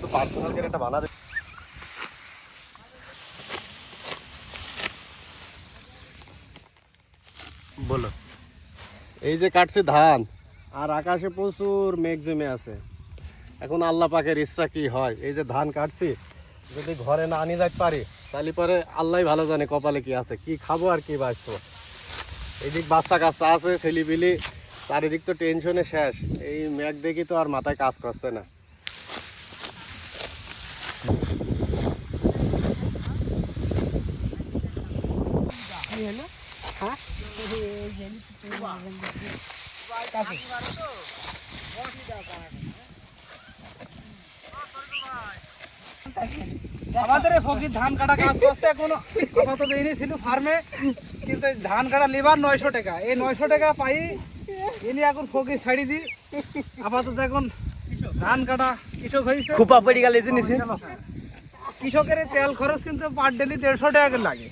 একটু পার্সোনাল করে একটা বানা দে। বলো। এই যে কাটছে ধান, আর আকাশে প্রচুর মেঘ জমে আছে। এখন আল্লাহ পাকের ইচ্ছা কি হয়, এই যে ধান কাটছি যদি ঘরে না আনি যাইতে পারি তাহলে পরে আল্লাহ ভালো জানে কপালে কি আছে, কি খাবো আর কি বাঁচবো। এদিক বাচ্চা কাচ্চা আছে, ছেলিপিলি, চারিদিক তো টেনশনে শেষ। এই মেঘ দেখি তো আর মাথায় কাজ করছে না। আমাদের ফকির ধান কাটা কাজ করছে, এখনো আপাতত এনেছিল ফার্মে, কিন্তু ধান কাটা লেবার 900 টাকা। এই 900 টাকা পাই এনে এখন ফকির ছাড়ি দিই। আপাতত এখন ধান কাটা কৃষক হয়েছে, খুপা পড়ে গেল জিনিস। কৃষকের তেল খরচ কিন্তু পার ডেলি 150 টাকা করে লাগে।